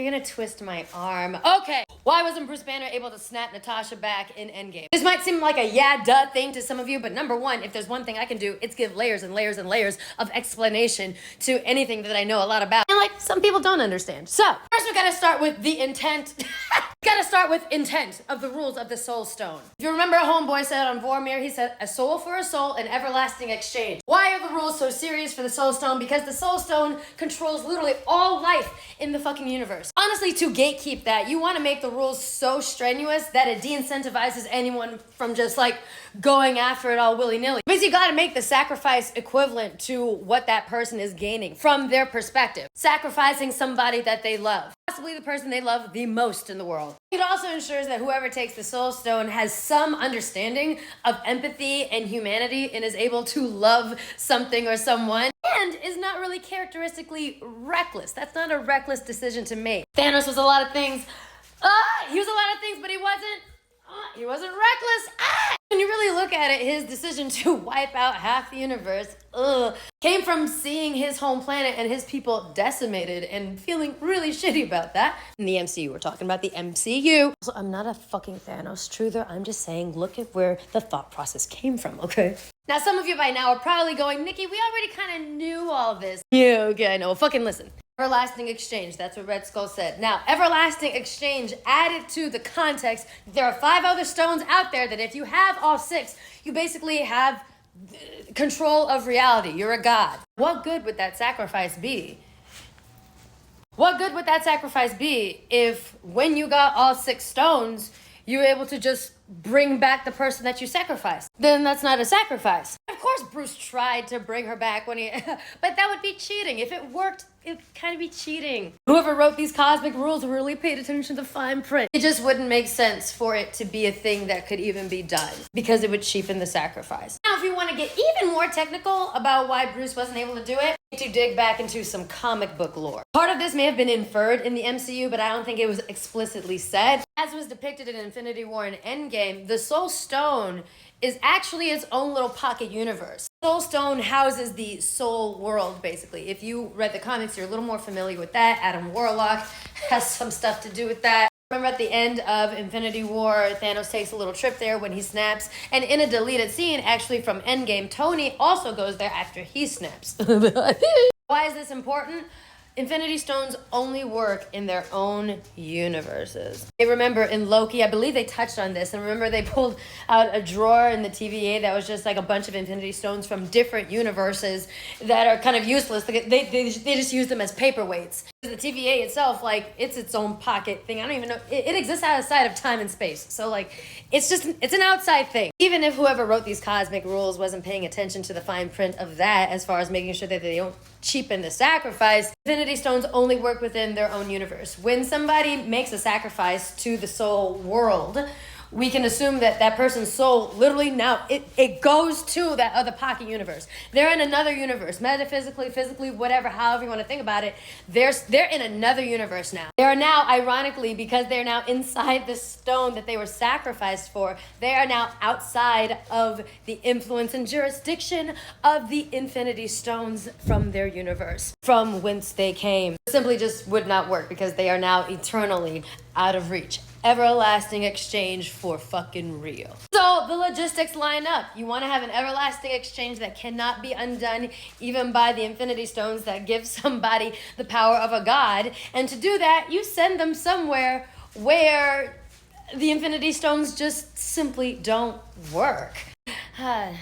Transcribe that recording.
you're gonna twist my arm. Okay, why wasn't Bruce Banner able to snap Natasha back in Endgame? This might seem like a yeah, duh thing to some of you, but number one, if there's one thing I can do, it's give layers and layers and layers of explanation to anything that I know a lot about. And like, some people don't understand. So, first we gotta start with the intent. Gotta start with intent of the rules of the Soul Stone. If you remember, Homeboy said on Vormir, he said, a soul for a soul, an everlasting exchange. Why are the rules so serious for the Soul Stone? Because the Soul Stone controls literally all life in the fucking universe. Honestly, to gatekeep that, you want to make the rules so strenuous that it de-incentivizes anyone from just like going after it all willy-nilly. Because you gotta make the sacrifice equivalent to what that person is gaining from their perspective. Sacrificing somebody that they love. Possibly the person they love the most in the world. It also ensures that whoever takes the Soul Stone has some understanding of empathy and humanity and is able to love something or someone and is not really characteristically reckless. That's not a reckless decision to make. Thanos was a lot of things. He was a lot of things, but he wasn't reckless. When you really look at it, his decision to wipe out half the universe came from seeing his home planet and his people decimated and feeling really shitty about that. In the MCU, we're talking about the MCU. So I'm not a fucking Thanos truther. I'm just saying, look at where the thought process came from, okay? Now, some of you by now are probably going, Nikki, we already kind of knew all this. Yeah, okay, I know. Well, fucking listen. Everlasting exchange, that's what Red Skull said. Now, everlasting exchange added to the context, there are 5 other stones out there that if you have all 6, you basically have control of reality. You're a god. What good would that sacrifice be? What good would that sacrifice be if when you got all 6 stones, you were able to just bring back the person that you sacrificed? Then that's not a sacrifice. Of course, Bruce tried to bring her back when he, but that would be cheating. If it worked, it'd kind of be cheating. Whoever wrote these cosmic rules really paid attention to the fine print. It just wouldn't make sense for it to be a thing that could even be done because it would cheapen the sacrifice. Now, if you want to get even more technical about why Bruce wasn't able to do it, you need to dig back into some comic book lore. Part of this may have been inferred in the MCU, but I don't think it was explicitly said. As was depicted in Infinity War and Endgame, the Soul Stone is actually its own little pocket universe. Soul Stone houses the soul world, basically. If you read the comics, you're a little more familiar with that. Adam Warlock has some stuff to do with that. Remember at the end of Infinity War, Thanos takes a little trip there when he snaps. And in a deleted scene, actually from Endgame, Tony also goes there after he snaps. Why is this important? Infinity Stones only work in their own universes. I remember in Loki, I believe they touched on this, and remember they pulled out a drawer in the TVA that was just like a bunch of Infinity Stones from different universes that are kind of useless. They just use them as paperweights. The TVA itself, like, it's its own pocket thing. I don't even know. It exists outside of time and space. So, like, it's an outside thing. Even if whoever wrote these cosmic rules wasn't paying attention to the fine print of that as far as making sure that they don't cheapen the sacrifice, Infinity Stones only work within their own universe. When somebody makes a sacrifice to the soul world, we can assume that that person's soul literally now, it goes to that other pocket universe. They're in another universe, metaphysically, physically, whatever, however you want to think about it. They're in another universe now. They are now, ironically, because they're now inside the stone that they were sacrificed for, they are now outside of the influence and jurisdiction of the Infinity Stones from their universe, from whence they came. It simply just would not work because they are now eternally out of reach. Everlasting exchange for fucking real. So the logistics line up. You want to have an everlasting exchange that cannot be undone even by the Infinity Stones that give somebody the power of a god. And to do that, you send them somewhere where the Infinity Stones just simply don't work. Ta-da.